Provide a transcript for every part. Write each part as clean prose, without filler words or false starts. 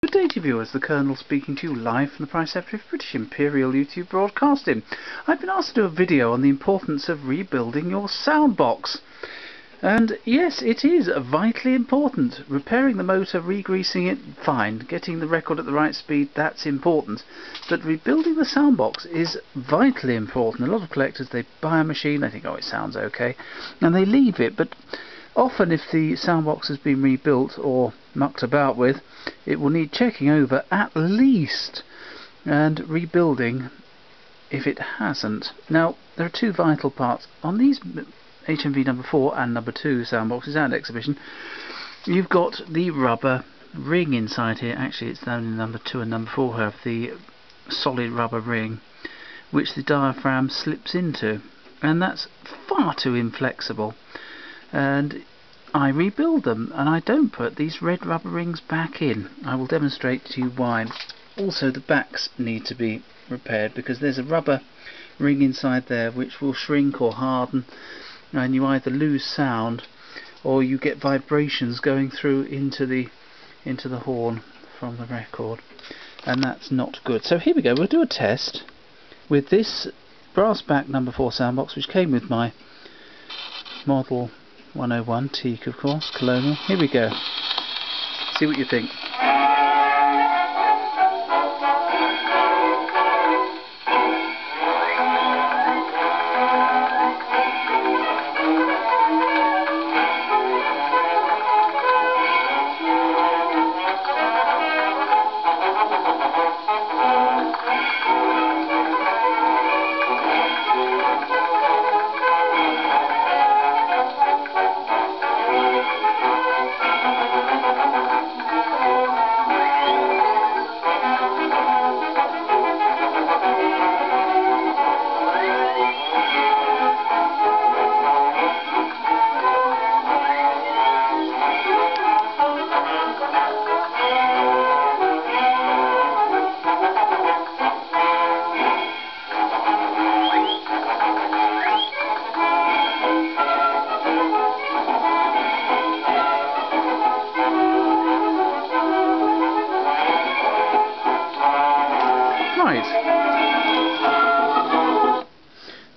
Good day to you viewers, the Colonel speaking to you live from the Preceptory of British Imperial YouTube Broadcasting. I've been asked to do a video on the importance of rebuilding your soundbox. And yes, it is vitally important. Repairing the motor, re-greasing it, fine. Getting the record at the right speed, that's important. But rebuilding the soundbox is vitally important. A lot of collectors, they buy a machine, they think, oh, it sounds okay, and they leave it. But often if the soundbox has been rebuilt or mucked about with, it will need checking over at least and rebuilding if it hasn't. Now, there are two vital parts. On these HMV number 4 and number 2 soundboxes and exhibition, you've got the rubber ring inside here. Actually, it's only number 2 and number 4 have the solid rubber ring which the diaphragm slips into, and that's far too inflexible. And I rebuild them, and I don't put these red rubber rings back in. I will demonstrate to you why. Also, the backs need to be repaired because there's a rubber ring inside there which will shrink or harden, and you either lose sound or you get vibrations going through into the horn from the record, and that's not good. So here we go. We'll do a test with this brass back number 4 soundbox, which came with my model 101 teak, of course, Colonial. Here we go. See what you think.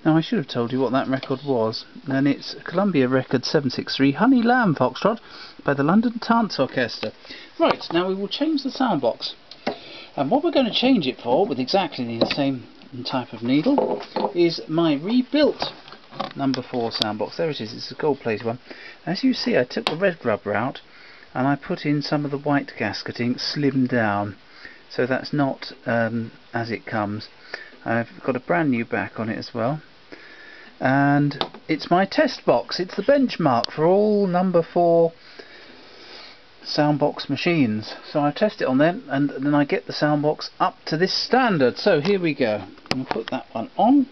Now, I should have told you what that record was, and it's Columbia Record 763 Honey Lamb Foxtrot by the London Dance Orchestra. Right, now we will change the soundbox, and what we're going to change it for, with exactly the same type of needle, is my rebuilt number 4 soundbox. There it is, it's a gold plated one. As you see, I took the red rubber out and I put in some of the white gasketing, slimmed down, so that's not as it comes. I've got a brand new back on it as well, and it's my test box. It's the benchmark for all number 4 soundbox machines. So I test it on them, and then I get the soundbox up to this standard. So here we go. I'll put that one on,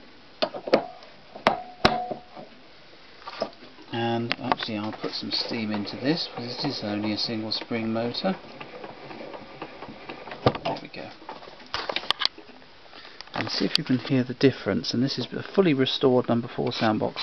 and actually I'll put some steam into this because it is only a single spring motor. There we go. And see if you can hear the difference. And this is a fully restored number 4 soundbox.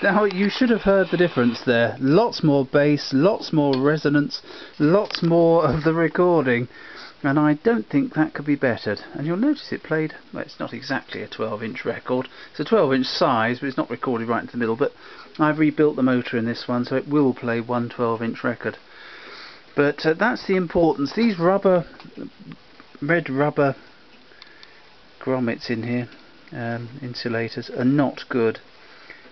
Now you should have heard the difference there. Lots more bass, lots more resonance, lots more of the recording, and I don't think that could be bettered. And you'll notice it played, well, it's not exactly a 12-inch record, it's a 12-inch size, but it's not recorded right into the middle, but I've rebuilt the motor in this one so it will play one 12-inch record. But that's the importance. These red rubber grommets in here, insulators, are not good.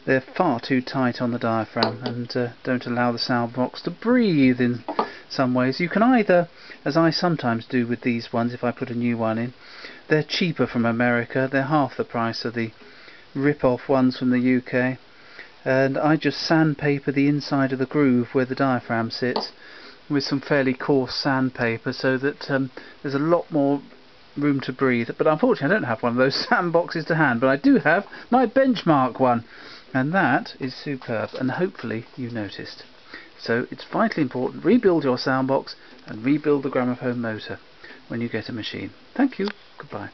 They're far too tight on the diaphragm and don't allow the sound box to breathe in some ways. You can either, as I sometimes do with these ones if I put a new one in, they're cheaper from America, they're half the price of the rip-off ones from the UK, and I just sandpaper the inside of the groove where the diaphragm sits with some fairly coarse sandpaper so that there's a lot more room to breathe. But unfortunately I don't have one of those sandboxes to hand, but I do have my benchmark one, and that is superb, and hopefully you noticed. So it's vitally important, rebuild your soundbox and rebuild the gramophone motor when you get a machine. Thank you, goodbye.